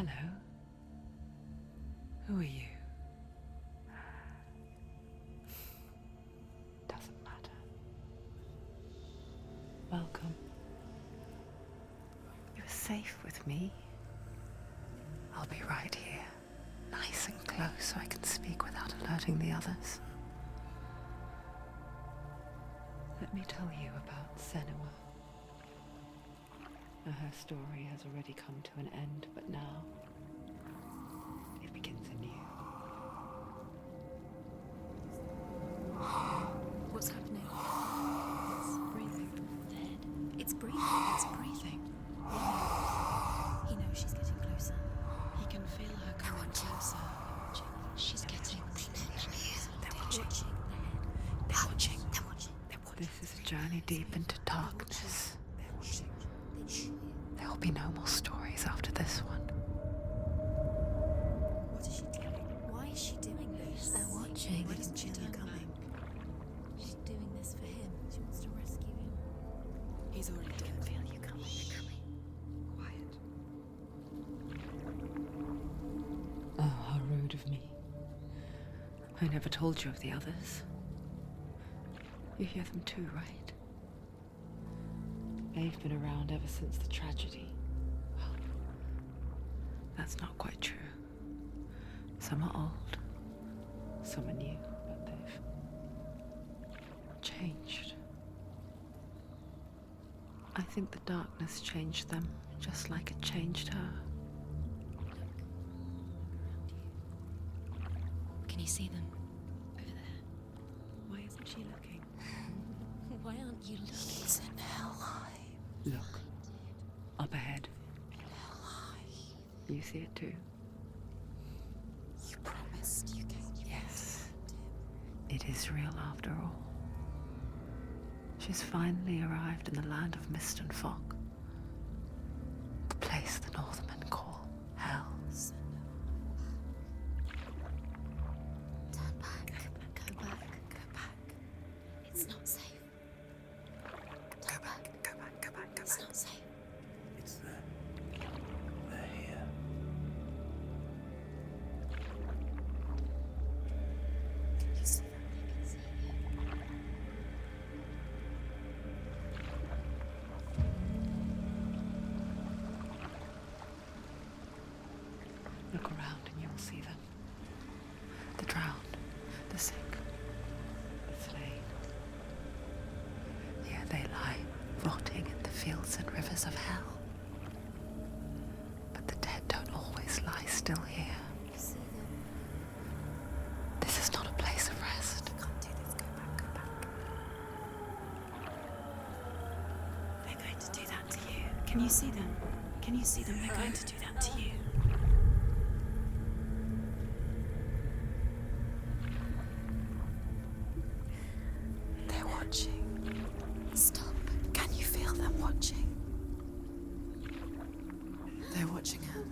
Hello. Who are you? Doesn't matter. Welcome. You're safe with me. I'll be right here, nice and close so I can speak without alerting the others. Let me tell you about Senua. Her story has already come to an end, but now it begins anew. What's happening? It's breathing. Dead. It's breathing. It's breathing. Why? He knows she's getting closer. He can feel her coming closer. She's getting closer. They're watching. They're watching. They're watching. They're watching. This is a journey deep into darkness. They're watching. There will be no more stories after this one. What is she doing? Why is she doing this? They're watching. Why doesn't she turn coming? She's doing this for him. She wants to rescue him. He's already dead. I feel you coming. Quiet. Oh, how rude of me. I never told you of the others. You hear them too, right? They've been around ever since the tragedy. Well, that's not quite true. Some are old, some are new, but they've changed. I think the darkness changed them, just like it changed her. Can you see them? Over there. Why isn't she looking? Why aren't you looking? He's in Hellblade. Look, up ahead. You see it too? You promised you gave you. Yes. It is real after all. She's finally arrived in the land of mist and fog. The place the Northmen call Hell. Turn back. Go back. Go back. It's not safe. Go back, go back, go back, go It's back. not safe. It's there. They're here. You see them? They can see you. Look around and you'll see them. The drowned, the sick, the slain. Here they lie, rotting in the fields and rivers of hell. But the dead don't always lie still here. You see them? This is not a place of rest. You can't do this. Go back. Go back. They're going to do that to you. Can you see them? Can you see them? They're going to do that to you. They're watching. Stop. Can you feel them watching? They're watching her.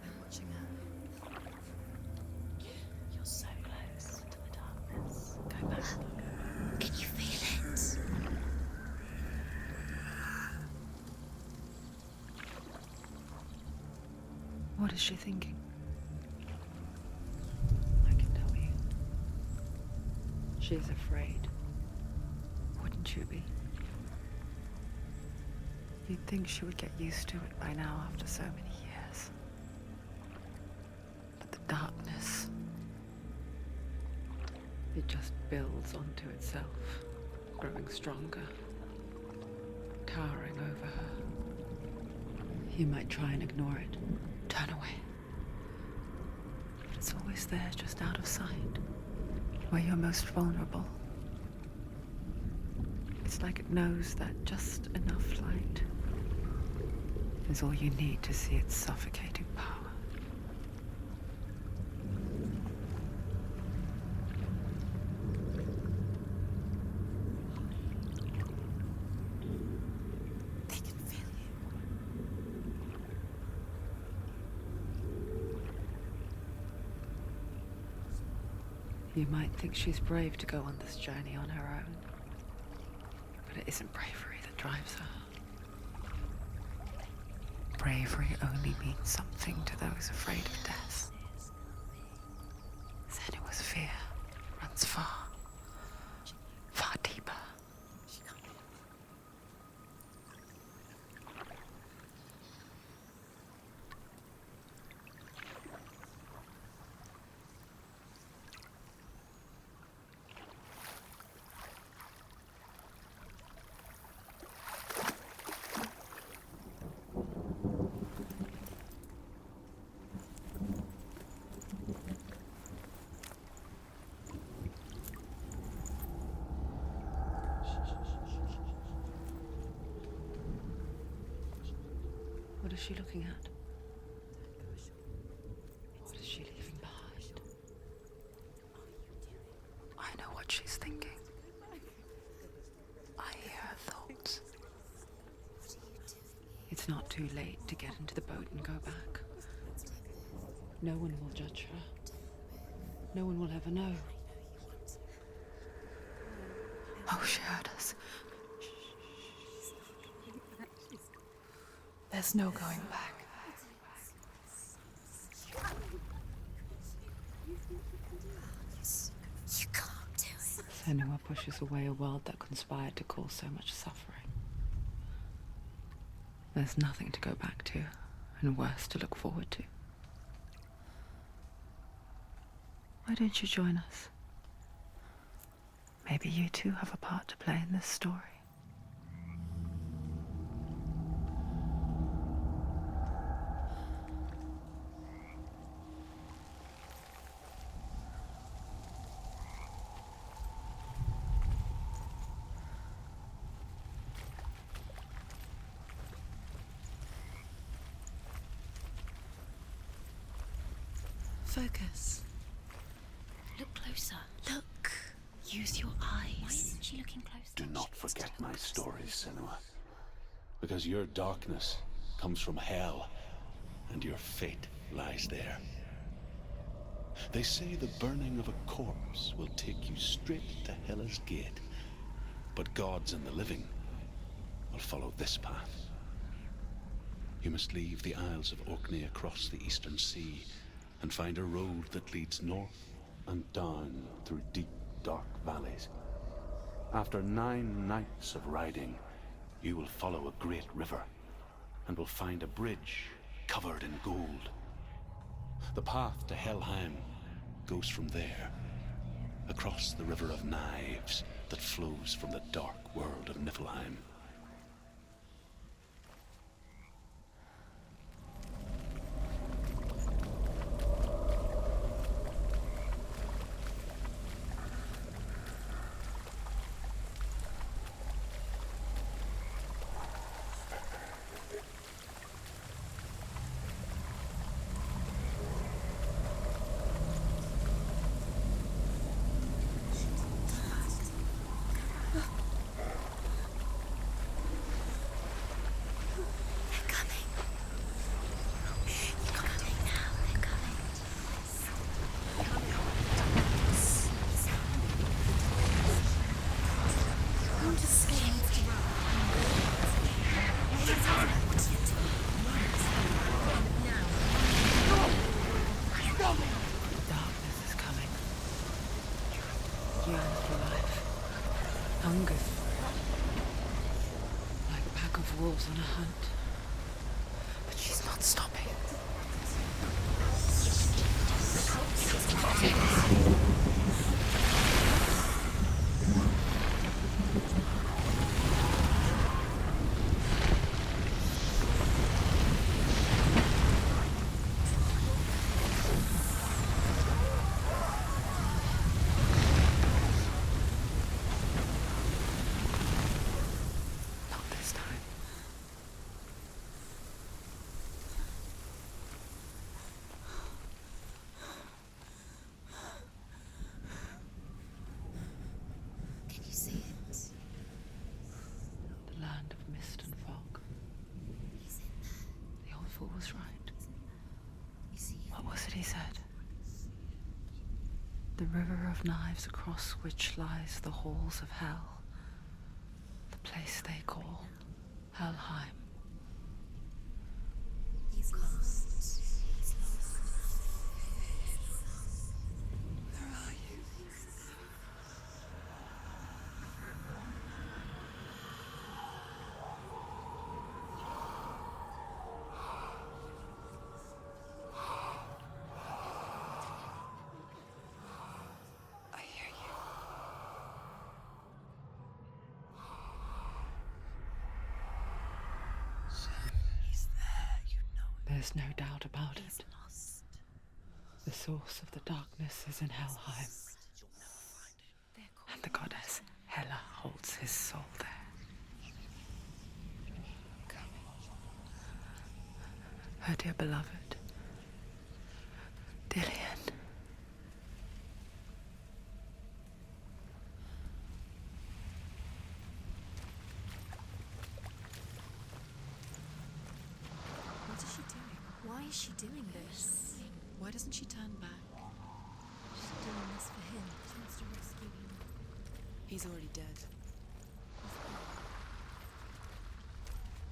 They're watching her. You're so close to the darkness. Go back. Can you feel it? What is she thinking? I can tell you. She's afraid. Wouldn't you be? You'd think she would get used to it by now after so many years. But the darkness, it just builds onto itself, growing stronger, towering over her. You might try and ignore it, turn away. But it's always there, just out of sight, where you're most vulnerable. It's like it knows that just enough light is all you need to see its suffocating power. They can feel you. You might think she's brave to go on this journey on her own, but it isn't bravery that drives her. bravery only means something to those afraid of death. Senua's fear runs far, far deeper. What is she looking at? What is she leaving behind? I know what she's thinking. I hear her thoughts. It's not too late to get into the boat and go back. No one will judge her. No one will ever know. Oh, she heard us. There's no going back. You can't do it. Senua pushes away a world that conspired to cause so much suffering. There's nothing to go back to, and worse to look forward to. Why don't you join us? Maybe you too have a part to play in this story. Focus. Look closer. Look. Use your eyes. Why isn't she looking closer? Do not forget my stories, Senua. Because your darkness comes from hell, and your fate lies there. They say the burning of a corpse will take you straight to Hela's gate, but gods and the living will follow this path. You must leave the Isles of Orkney across the eastern sea and find a road that leads north and down through deep, dark valleys. After 9 nights of riding, you will follow a great river and will find a bridge covered in gold. The path to Helheim goes from there, across the River of Knives that flows from the dark world of Niflheim. Hungers like a pack of wolves on a hunt. But she's not stopping. Was right. What was it he said? The river of knives across which lies the halls of hell. The place they call Helheim. He's lost. He's lost. Where are you? I hear you. He's there, you know it. There's no doubt about He's it. lost. The source of the darkness is in Helheim, You'll never find him. and the goddess Hela holds his soul there. Her dear beloved, Dillian. What is she doing? Why is she doing this? Why doesn't she turn back? She's doing this for him. She wants to rescue him. He's already dead.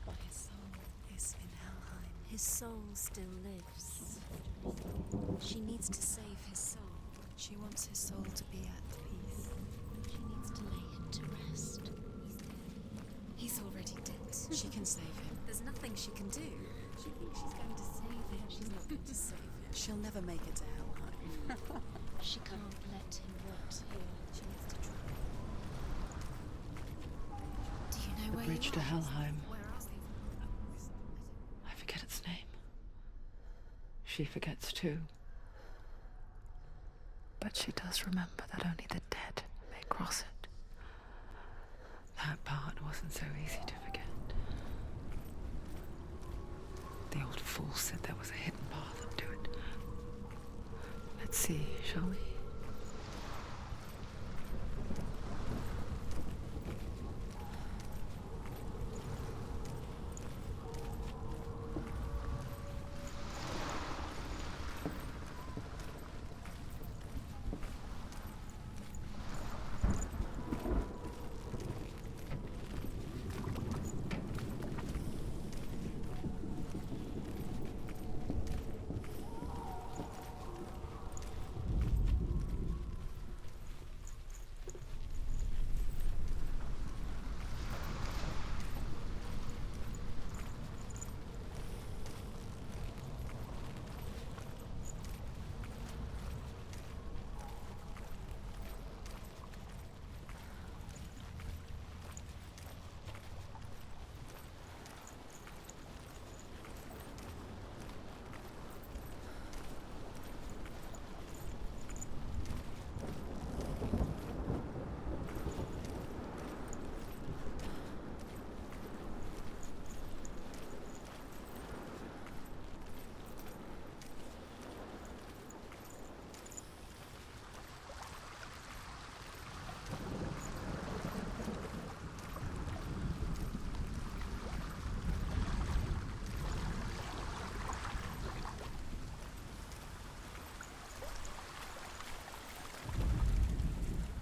But his soul is in Helheim. His soul still lives. She needs to save his soul. She wants his soul to be at peace. She needs to lay him to rest. He's already dead. She can save him. There's nothing she can do. She thinks she's going to save him. She's not going to save him. She'll never make it to Helheim. She can't let him rot here. She needs to try. Do you know The where bridge you to are? Helheim. Where are we? I forget its name. She forgets too. But she does remember that only the dead may cross it. That part wasn't so easy to forget. The old fool said there was a hidden path up to it. Let's see, shall we?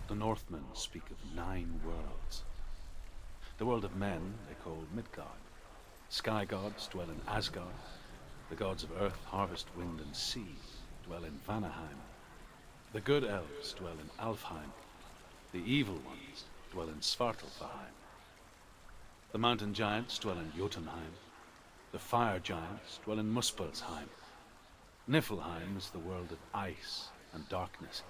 The Northmen speak of 9 worlds. The world of men they call Midgard. Sky gods dwell in Asgard. The gods of earth, harvest, wind, and sea dwell in Vanaheim. The good elves dwell in Alfheim. The evil ones dwell in Svartalfheim. The mountain giants dwell in Jotunheim. The fire giants dwell in Muspelheim. Niflheim is the world of ice and darkness.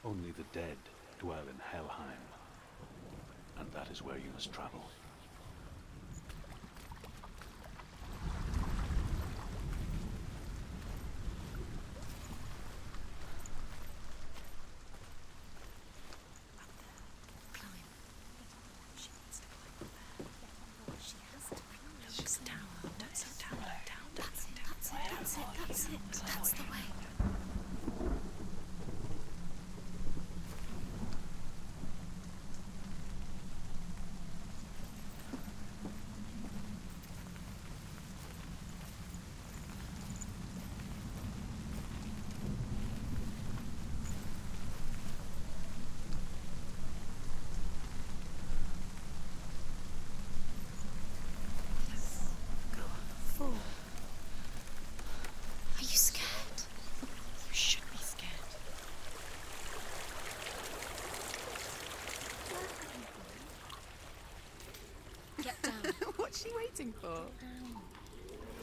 Only the dead dwell in Helheim, and that is where you must travel. Climb. She needs to climb there. She has to climb. It's just down. That's it. Down. That's it. That's the way. Go on. Forward.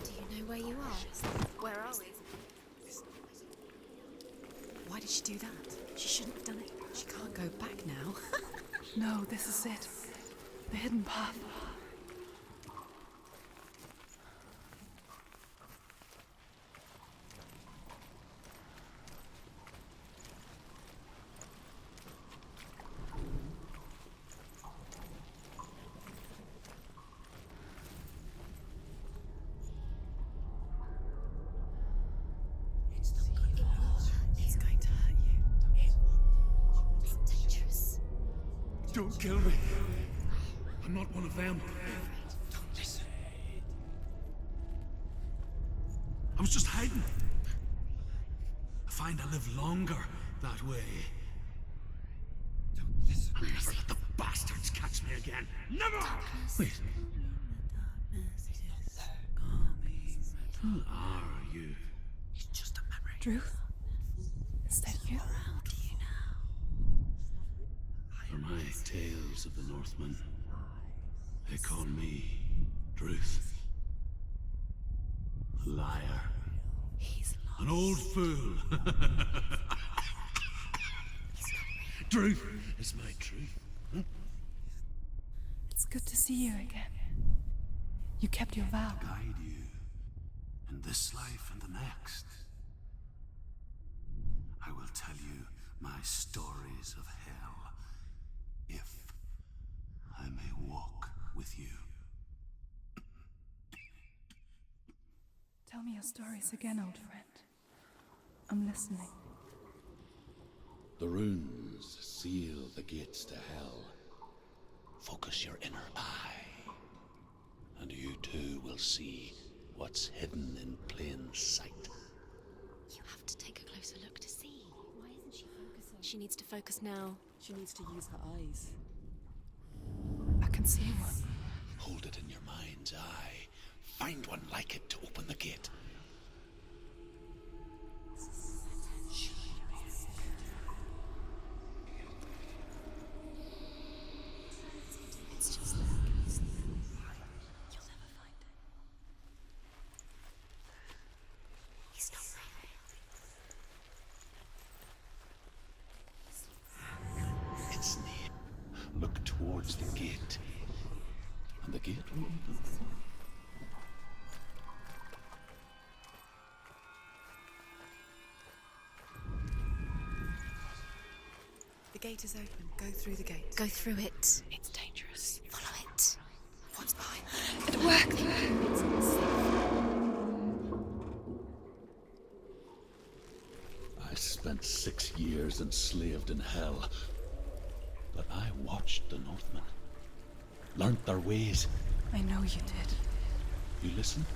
Do you know where you are? Where are we? Why did she do that? She shouldn't have done it. She can't go back now. No, this is it. The hidden path. It's going to hurt you. It's dangerous. Don't kill me. I'm not one of them. Don't listen. I was just hiding. I find I live longer that way. Don't listen. I'll never let the bastards catch me again. Never! Wait. Who are you? It's just a memory. Ruth? Is that you? For my tales of the Northmen, they call me Druth. A liar. An old fool. Druth is my truth. Huh? It's good to see you again. You kept your vow. Guide you in this life and the next. I will tell you my stories of hell, if I may walk with you. Tell me your stories again, old friend. I'm listening. The runes seal the gates to hell. Focus your inner eye, and you too will see what's hidden in plain sight. You have to take a closer look to see. Why isn't she focusing? She needs to focus now. She needs to use her eyes. I can see one. Hold it in your mind's eye. Find one like it to open the gate. It's just there. You'll never find it. He's not right. It's near. Look towards the gate, and the gate will open. The gate is open. Go through the gate. Go through it. It's dangerous. Follow it. What's behind? It worked! I spent 6 years enslaved in hell, but I watched the Northmen, learnt their ways. I know you did. You listened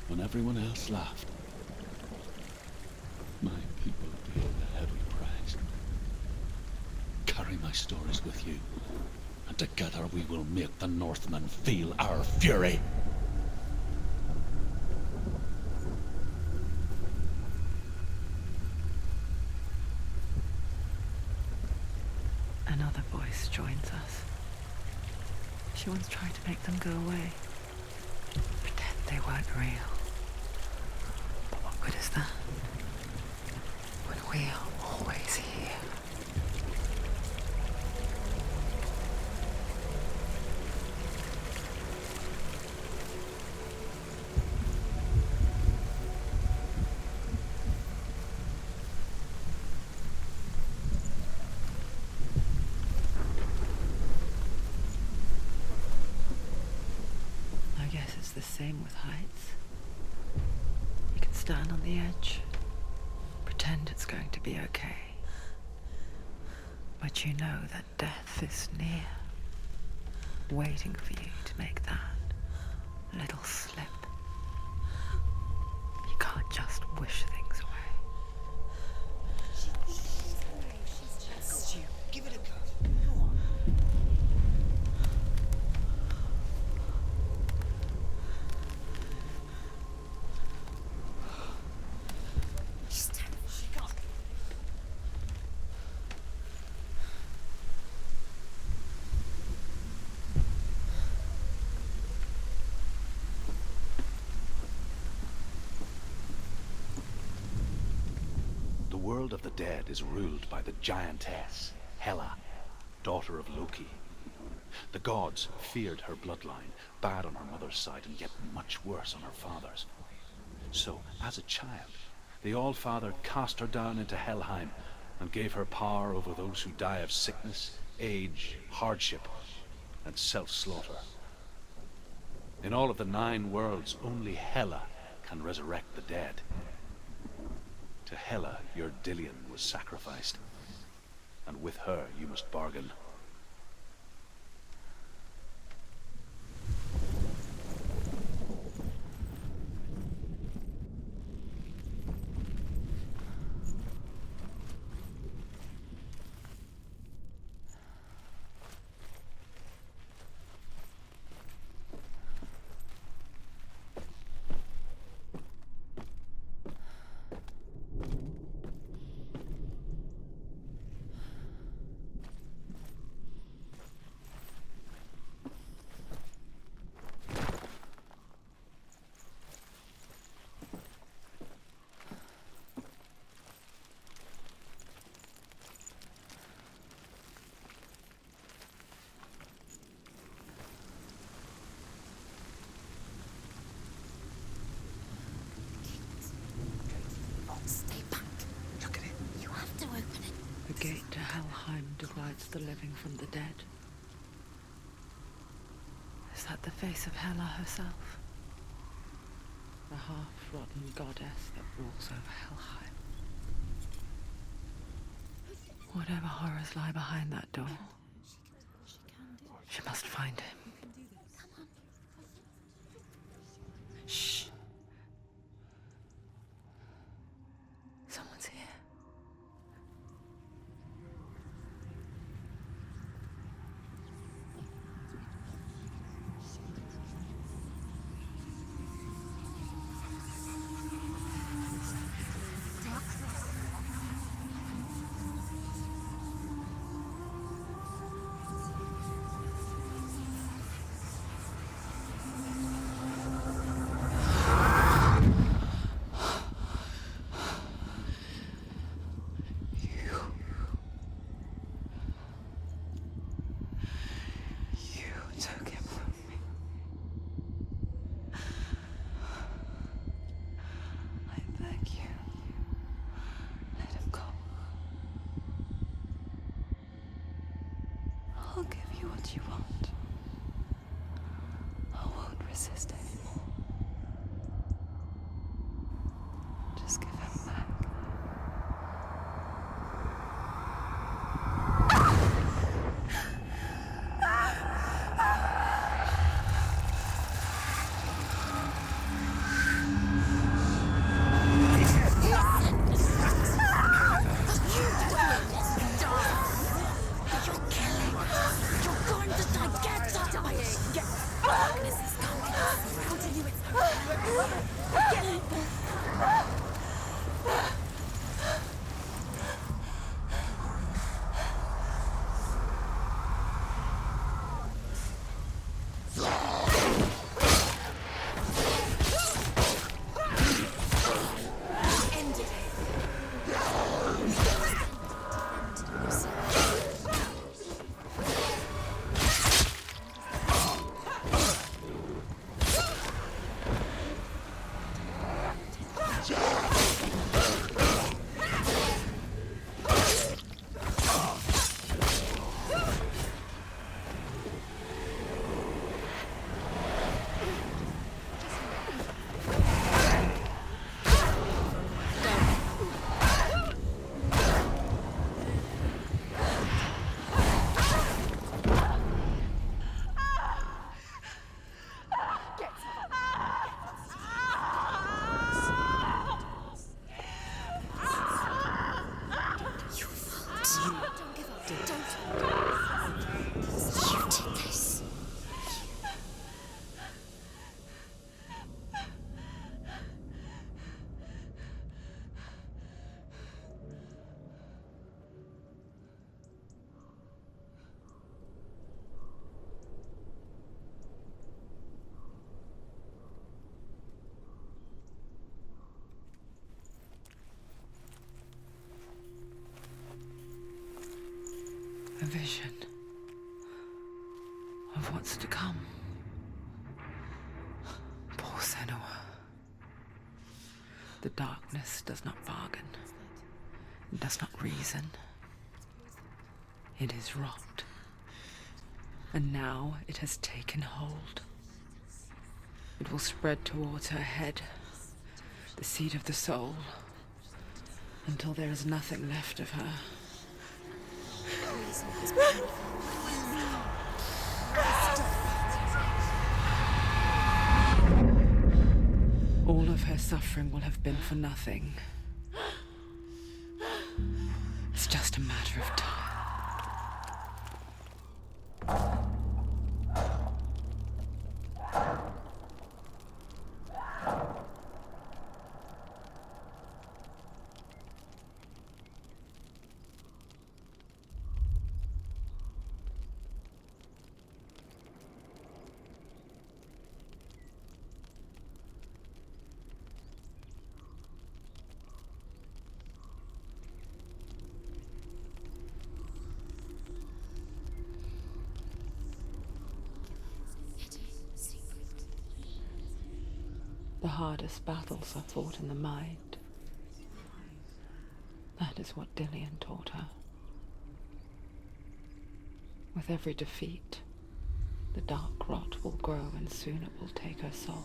when everyone else laughed. My people paid a heavy price. Carry my stories with you, and together we will make the Northmen feel our fury. Another voice joins us. She once tried to make them go away. Pretend they weren't real. But what good is that? When we are always here. I guess it's the same with heights. You can stand on the edge, pretend it's going to be okay. But you know that death is near, waiting for you to make that little slip. You can't just wish things away. Stu, give it a go. world of the dead is ruled by the giantess, Hela, daughter of Loki. The gods feared her bloodline, bad on her mother's side and yet much worse on her father's. So, as a child, the All-Father cast her down into Helheim and gave her power over those who die of sickness, age, hardship, and self-slaughter. In all of the 9 worlds, only Hela can resurrect the dead. To Hela, your Dillion was sacrificed, and with her you must bargain. Stay back. Look at it. You have to open it. The gate to Helheim divides the living from the dead. Is that the face of Hela herself? The half-rotten goddess that rules over Helheim. Whatever horrors lie behind that door, she must find him. Shh. Someone's here. You took him from me. I beg you, let him go. I'll give you what you want. I won't resist anymore. Just give him back. You're going to die. Get dying. Darkness is coming. vision of what's to come. Poor Senua. The darkness does not bargain. It does not reason. It is rot. And now it has taken hold. It will spread towards her head, the seat of the soul, until there is nothing left of her. All of her suffering will have been for nothing. It's just a matter of time. The hardest battles are fought in the mind. That is what Dillian taught her. With every defeat, the dark rot will grow and soon it will take her soul.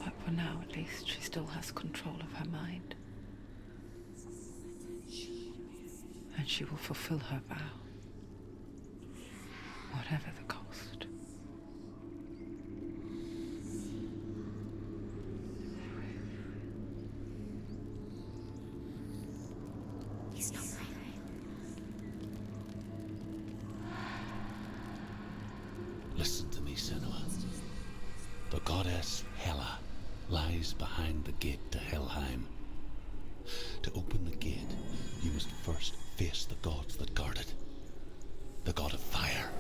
But for now, at least, she still has control of her mind. And she will fulfill her vow. Whatever the cost. He's not right. Listen to me, Senua. The goddess Hela lies behind the gate to Helheim. To open the gate, you must first face the gods that guard it. The god of fire,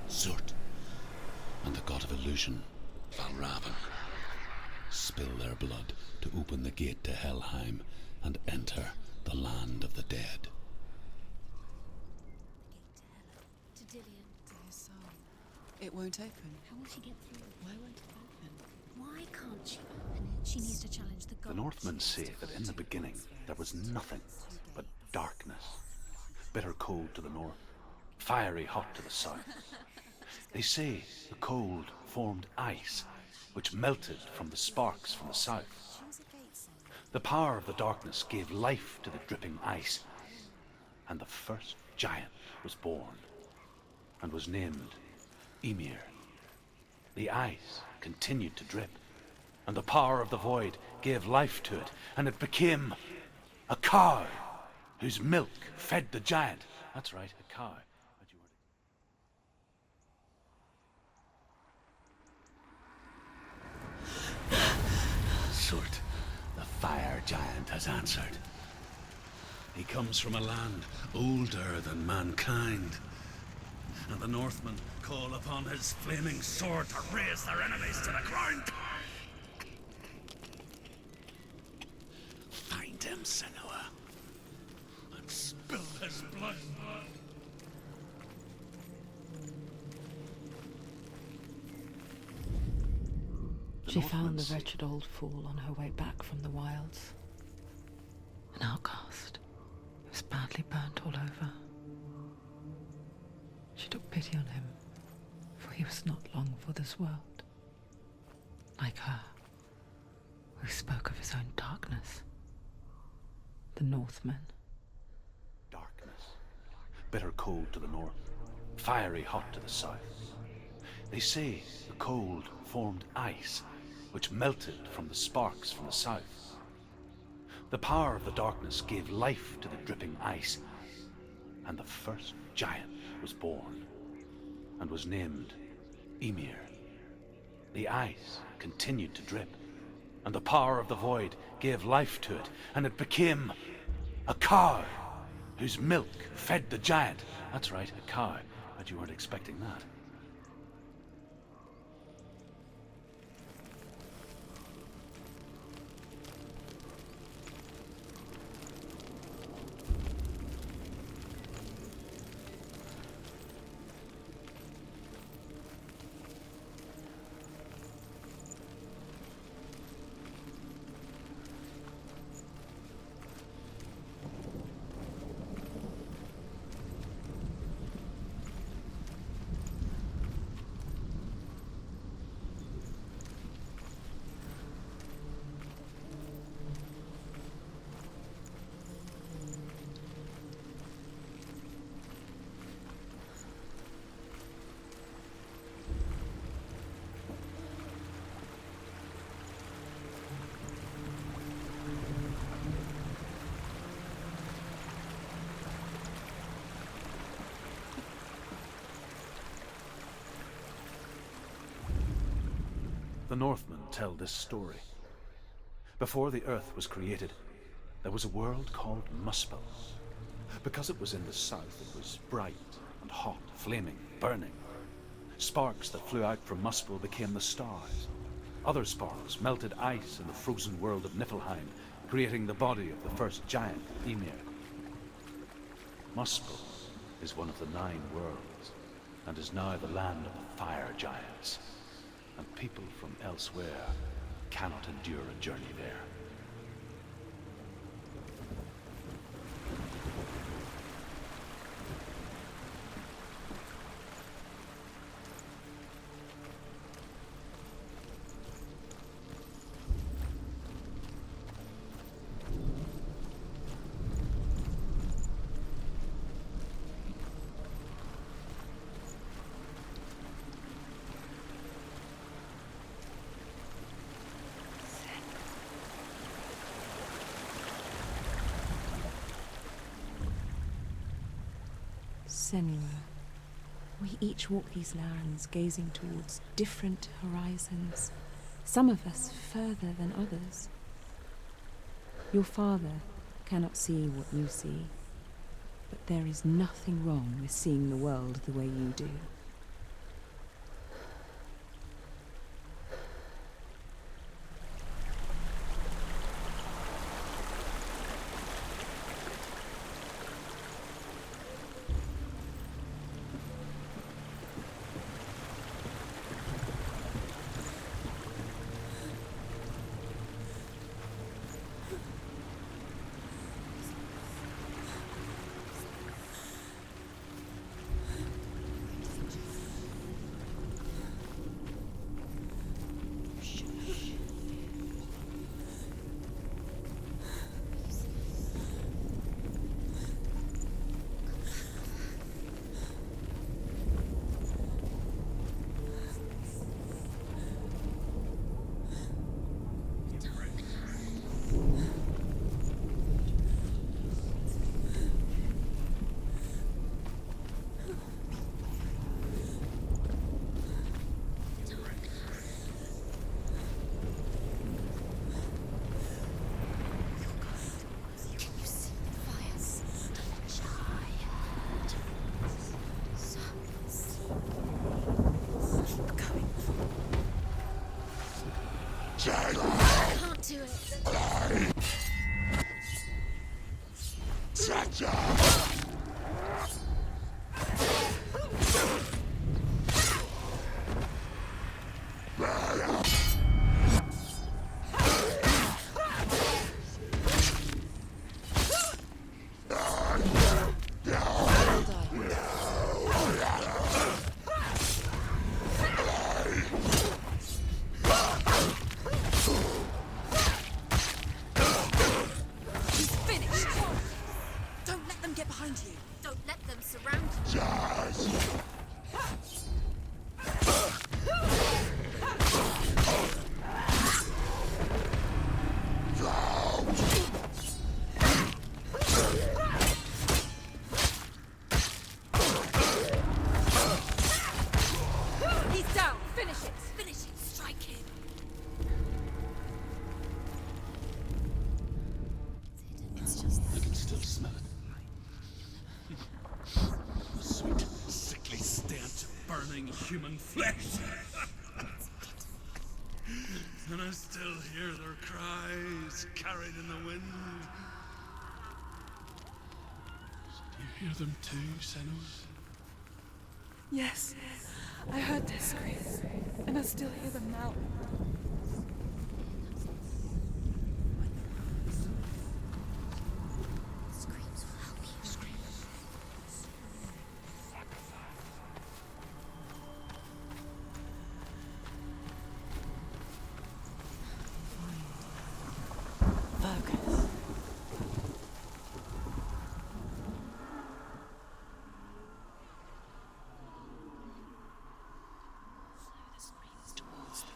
Zurt, and the god of illusion, Valravan. Spill their blood to open the gate to Helheim and enter the land of the dead. To Dillian. To his soul. It won't open. How will she get through? Why won't it open? Why can't she open it? She needs to challenge the gods. The Northmen say that in the beginning there was nothing but darkness. Bitter cold to the north, fiery hot to the south. They say the cold formed ice, which melted from the sparks from the south. The power of the darkness gave life to the dripping ice, and the first giant was born, and was named Ymir. The ice continued to drip, and the power of the void gave life to it, and it became a cow, whose milk fed the giant. That's right, a cow. Surt, the fire giant, has answered. He comes from a land older than mankind, and the Northmen call upon his flaming sword to raise their enemies to the ground. Find him, Senua, and spill his blood. She found the wretched old fool on her way back from the wilds. An outcast. He was badly burnt all over. She took pity on him, for he was not long for this world. Like her, who spoke of his own darkness. The Northmen. Darkness. Bitter cold to the north, fiery hot to the south. They say the cold formed ice, which melted from the sparks from the south. The power of the darkness gave life to the dripping ice, and the first giant was born, and was named Ymir. The ice continued to drip, and the power of the void gave life to it, and it became a cow, whose milk fed the giant. That's right, a cow. Bet you weren't expecting that. The Northmen tell this story. Before the Earth was created, there was a world called Muspel. Because it was in the south, it was bright and hot, flaming, burning. Sparks that flew out from Muspel became the stars. Other sparks melted ice in the frozen world of Niflheim, creating the body of the first giant, Ymir. Muspel is one of the 9 worlds, and is now the land of the fire giants. And people from elsewhere cannot endure a journey there. Senua, we each walk these lands gazing towards different horizons, some of us further than others. Your father cannot see what you see, but there is nothing wrong with seeing the world the way you do. Can't do it. Don't let them surround you. He's down! Finish it! Finish it. Strike him. It's just I can still smell it. The sweet, sickly stench of burning human flesh. And I still hear their cries carried in the wind. Do you hear them too, Senua? Yes, I heard their screams, and I still hear them now. Screams will help you. Focus. The screams towards the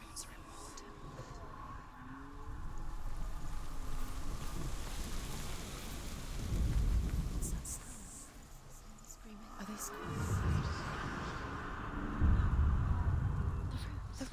rooms are important. What's that sound? Screaming. Are they screaming? The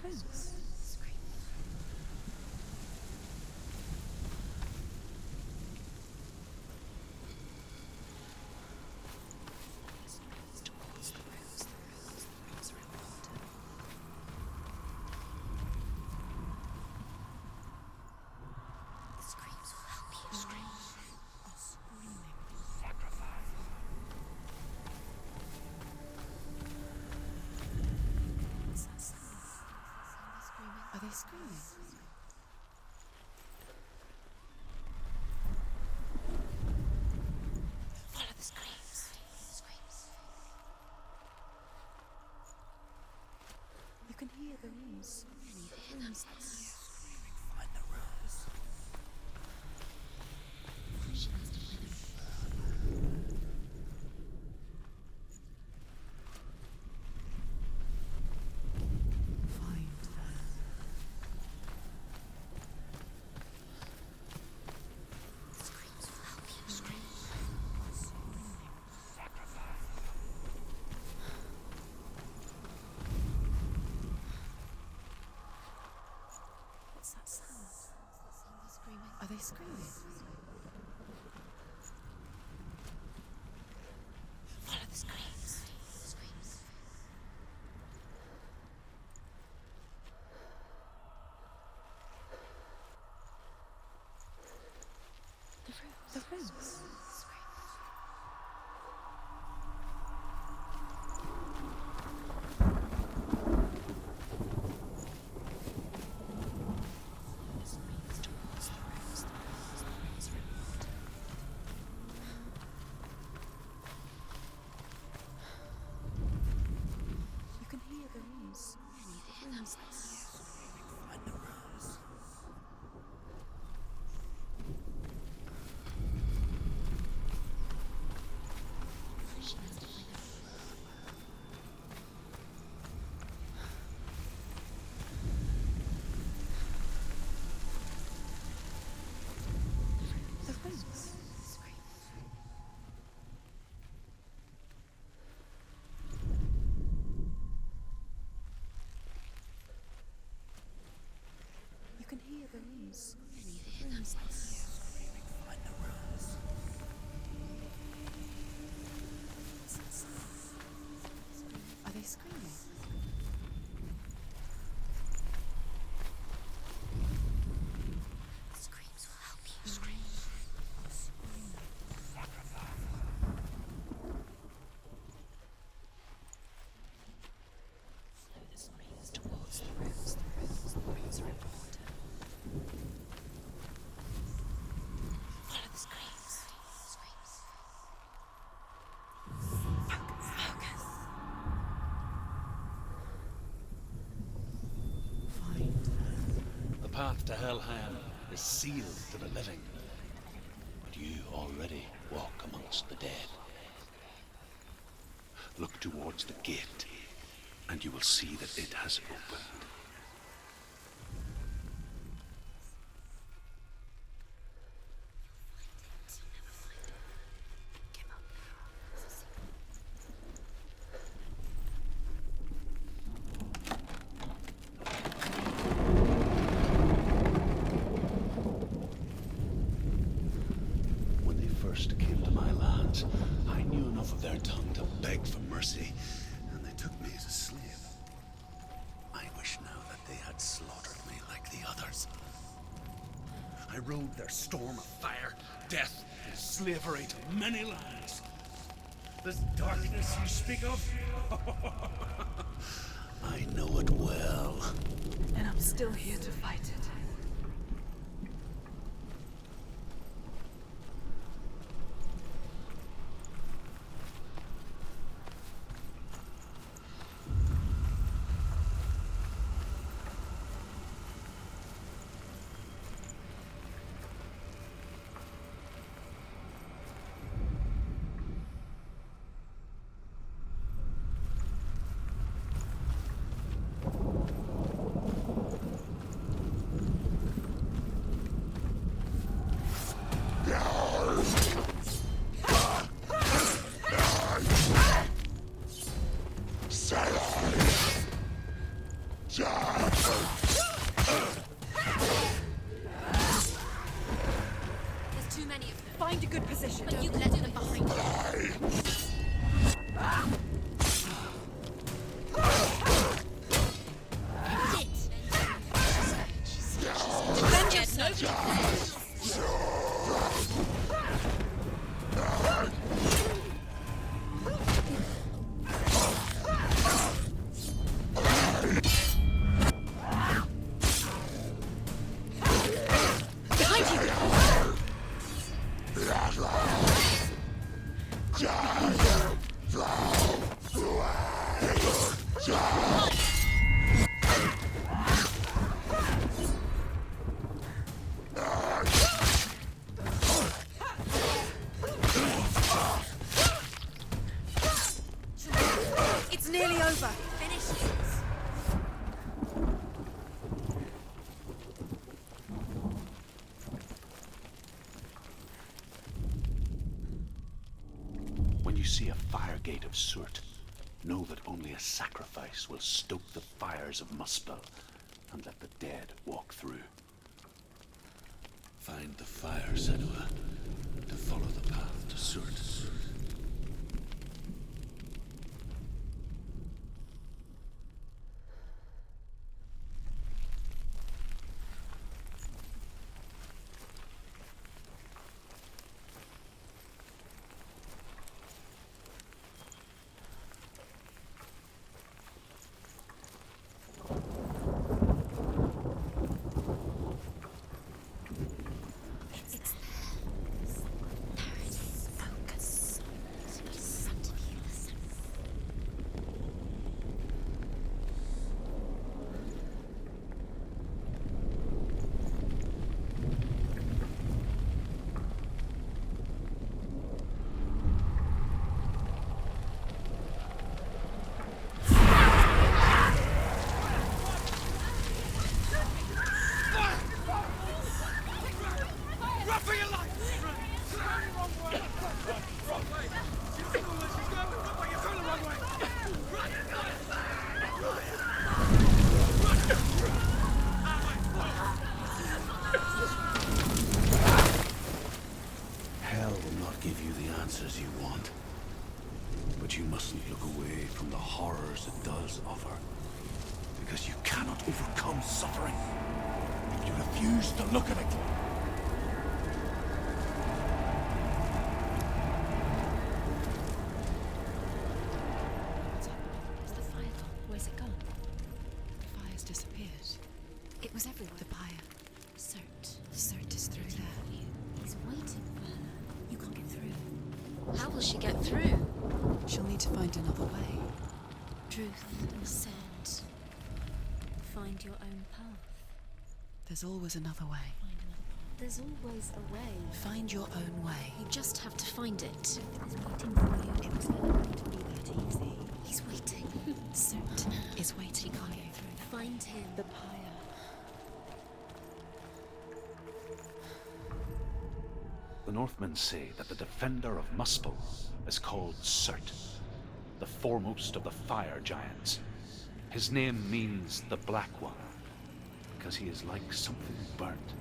screaming? Follow the screams. You can hear the rooms. Find the rose. Find them. Screams will help you. What's that sound? They're screaming. Are they screaming? Follow the screams. The rooms. You can hear the rooms. Find the rose. The rooms. You can hear the rooms. Find the rose. Are they screaming? Screams will help you. Follow the screams towards the rose. The rose are important. Follow the screams. Find them. The path to Helheim is sealed to the living, but you already walk amongst the dead. Look towards the gate, and you will see that it has opened. Give up now. When they first came to my lands, I knew enough of their tongue to beg for mercy, and they took me as a slave. I wish now that they had slaughtered me like the others. I rode their storm of fire, death, and slavery to many lands. This darkness you speak of, I know it well. And I'm still here to fight it. There's too many of them. Find a good position. But you let them behind you. Defend yourself. It's nearly over. Finish it. When you see a fire gate of Surt, know that only a sacrifice will stoke the fires of Muspel and let the dead walk through. Find the fire, Senua, to follow the path to Surt. Hell will not give you the answers you want. But you mustn't look away from the horrors it does offer. Because you cannot overcome suffering if you refuse to look at it. What's happening? Where's the fire gone? Where's it gone? The fire's disappeared. It was everywhere. The pyre. Cert. Cert is through there. He's waiting for her. You can't get through. How will she get through? She'll need to find another way. Truth said, find your own path. There's always another way. Find another path. There's always a way. Find your own way. You just have to find it. He's waiting for you. It was never going to be that easy. He's waiting. Cert is waiting She for can't you. get through. Find him. The pyre. The Northmen say that the defender of Muspel is called Surt, the foremost of the fire giants. His name means the Black One, because he is like something burnt.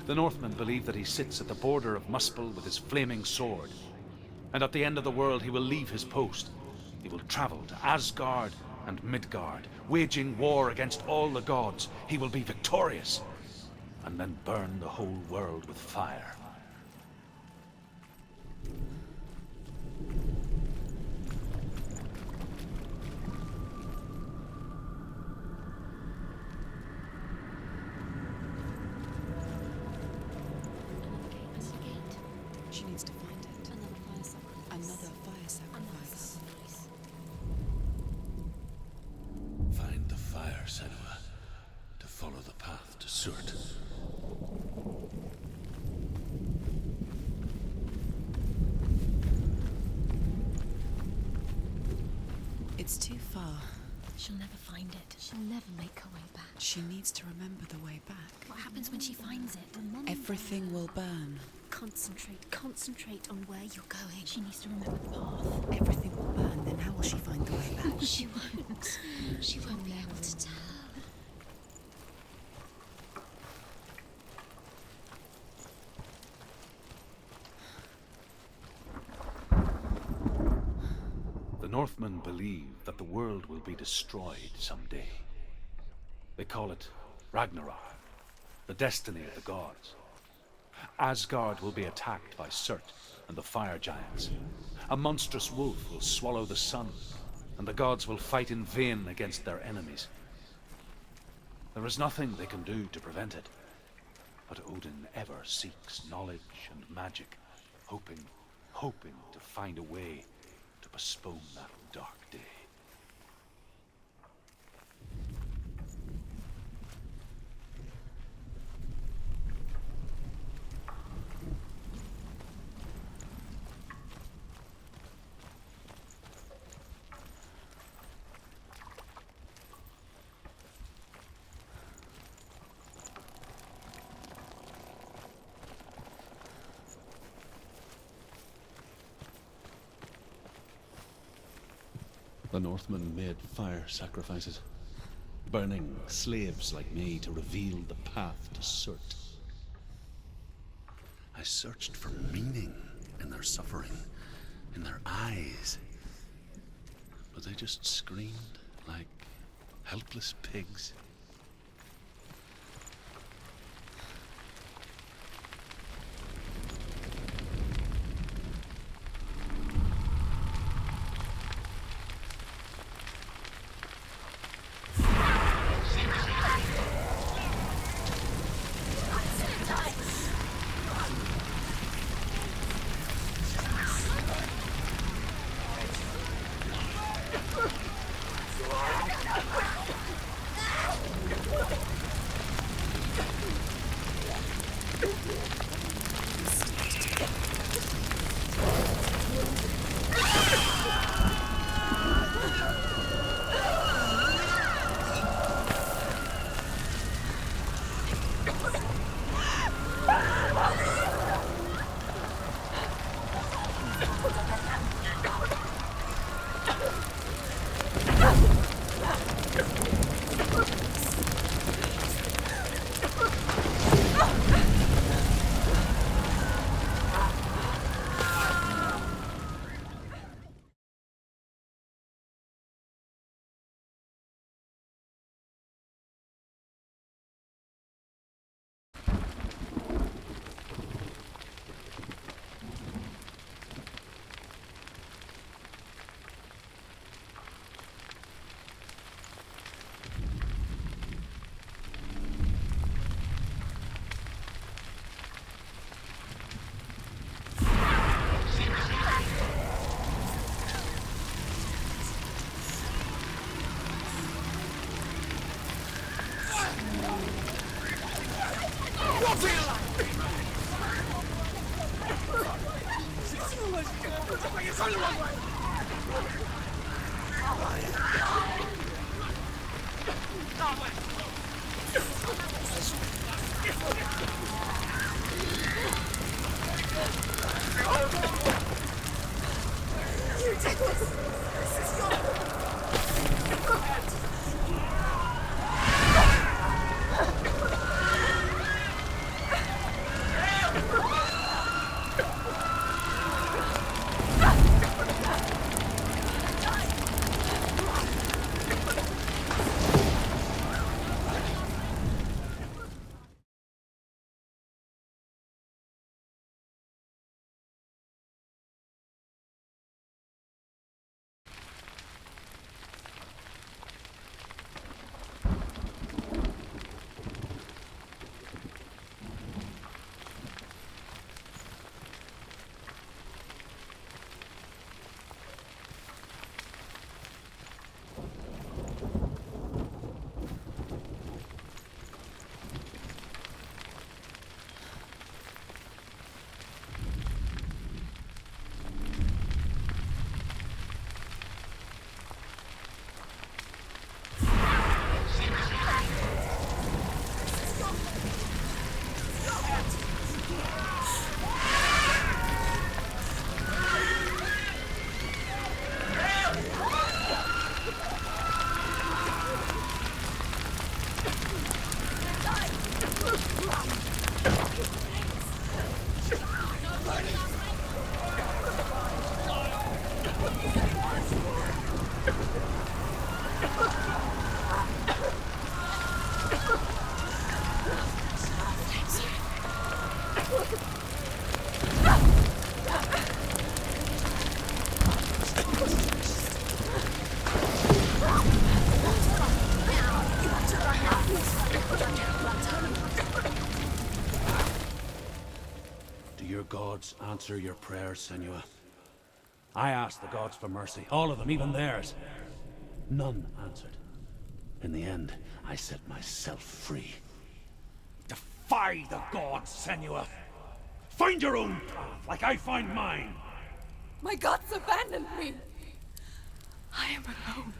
The Northmen believe that he sits at the border of Muspel with his flaming sword, and at the end of the world he will leave his post. He will travel to Asgard and Midgard, waging war against all the gods. He will be victorious, and then burn the whole world with fire. Another gate. She needs to find it. Another fire sacrifice. Another fire Another sacrifice. sacrifice. Find the fire, Senua, to follow the path to Surt. It's too far. She'll never find it. She'll never make her way back. She needs to remember the way back. What happens when she finds it? Remember. Everything will burn. Concentrate on where you're going. She needs to remember the path. Everything will burn, then how will she find the way back? She won't. She won't be able to tell. The Northmen believe that the world will be destroyed someday. They call it Ragnarok, the destiny of the gods. Asgard will be attacked by Surt and the fire giants. A monstrous wolf will swallow the sun, and the gods will fight in vain against their enemies. There is nothing they can do to prevent it, but Odin ever seeks knowledge and magic, hoping to find a way to postpone that dark day. The Northmen made fire sacrifices, burning slaves like me to reveal the path to Surt. I searched for meaning in their suffering, in their eyes, but they just screamed like helpless pigs. Gods answer your prayers, Senua. I asked the gods for mercy, all of them, even theirs. None answered. In the end, I set myself free. Defy the gods, Senua! Find your own path, like I find mine! My gods abandoned me! I am alone.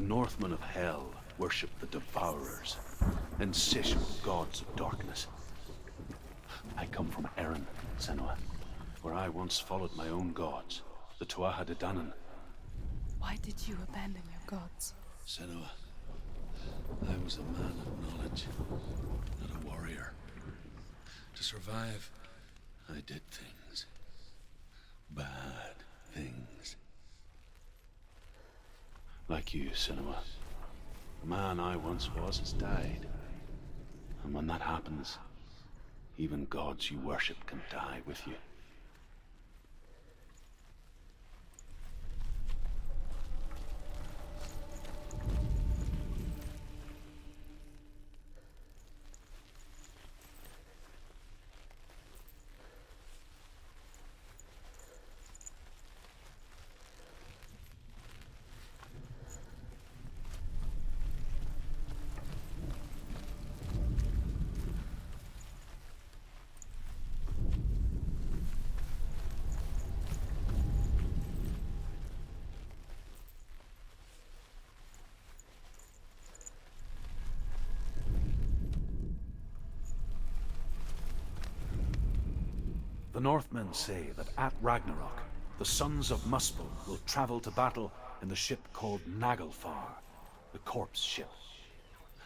The Northmen of Hell worship the Devourers, insatiable gods of darkness. I come from Erin, Senua, where I once followed my own gods, the Tuatha De Danann. Why did you abandon your gods? Senua, I was a man of knowledge, not a warrior. To survive, I did things. Bad things. Like you, Senua. The man I once was has died. And when that happens, even gods you worship can die with you. The Northmen say that at Ragnarok, the sons of Muspel will travel to battle in the ship called Naglfar, the corpse ship.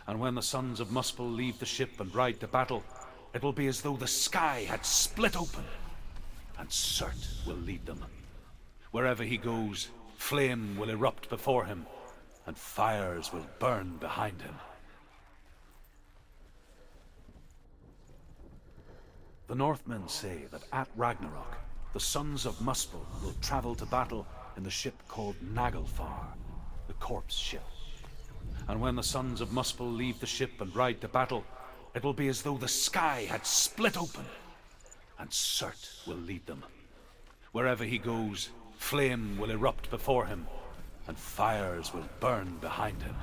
And when the sons of Muspel leave the ship and ride to battle, it will be as though the sky had split open, and Surt will lead them. Wherever he goes, flame will erupt before him, and fires will burn behind him. The Northmen say that at Ragnarok, the sons of Muspel will travel to battle in the ship called Naglfar, the corpse ship. And when the sons of Muspel leave the ship and ride to battle, it will be as though the sky had split open, and Surt will lead them. Wherever he goes, flame will erupt before him, and fires will burn behind him.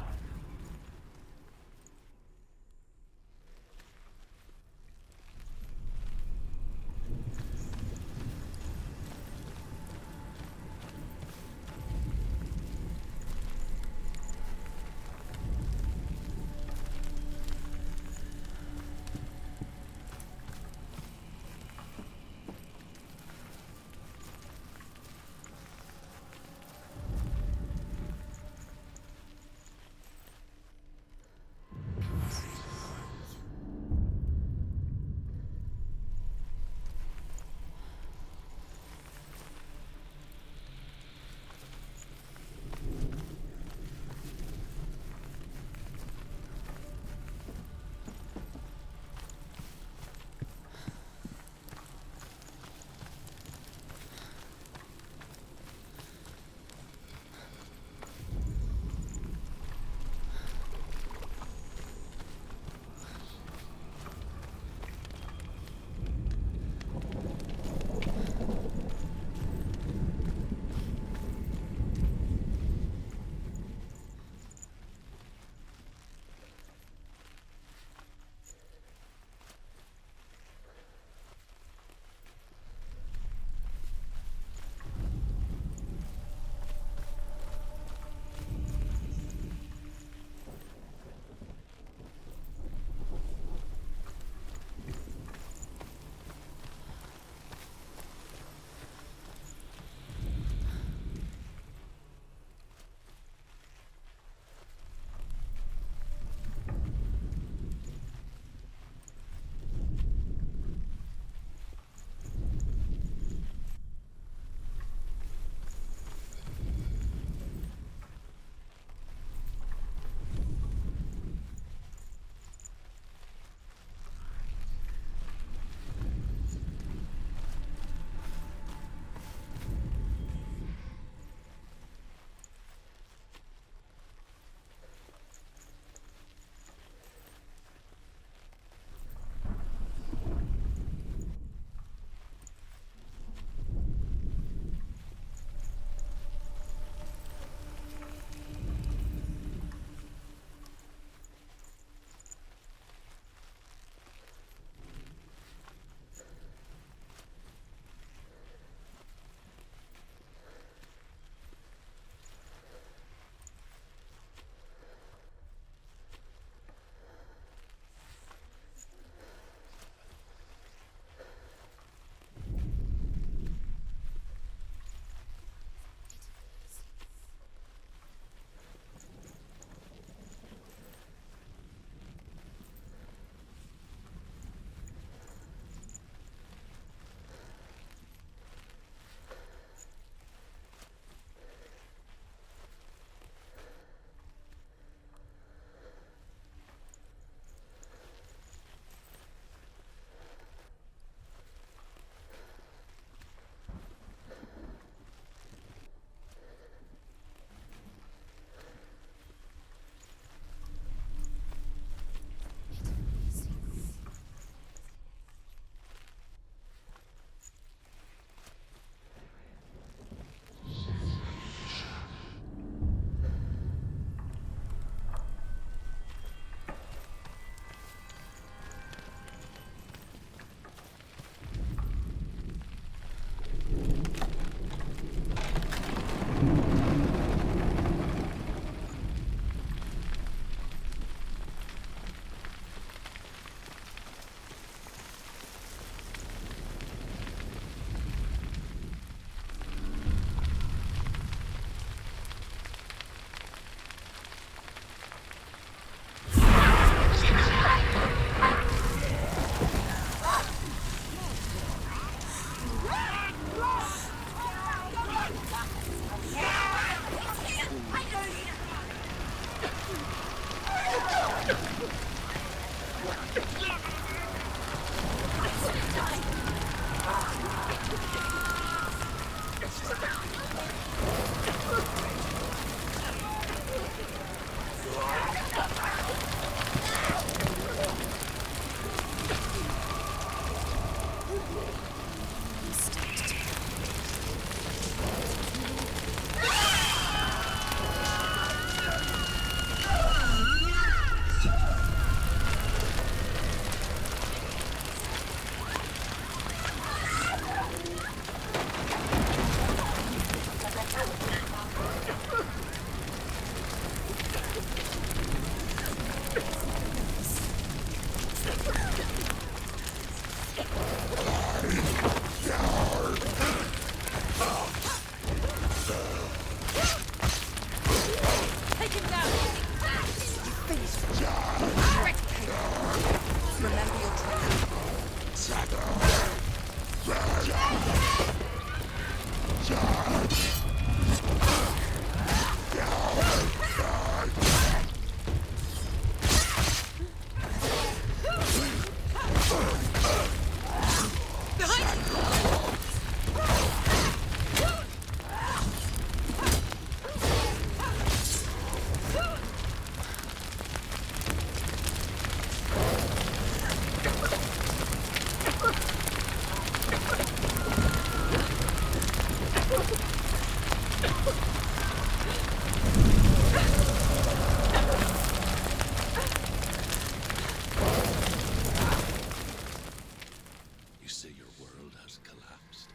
You say your world has collapsed.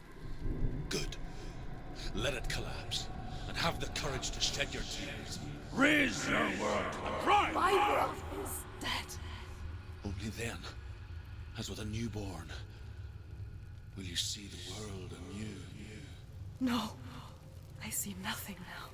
Good. Let it collapse, and have the courage to shed your tears. Raise your world to the prime! My brother is dead. Only then, as with a newborn, will you see the world anew. No, I see nothing now.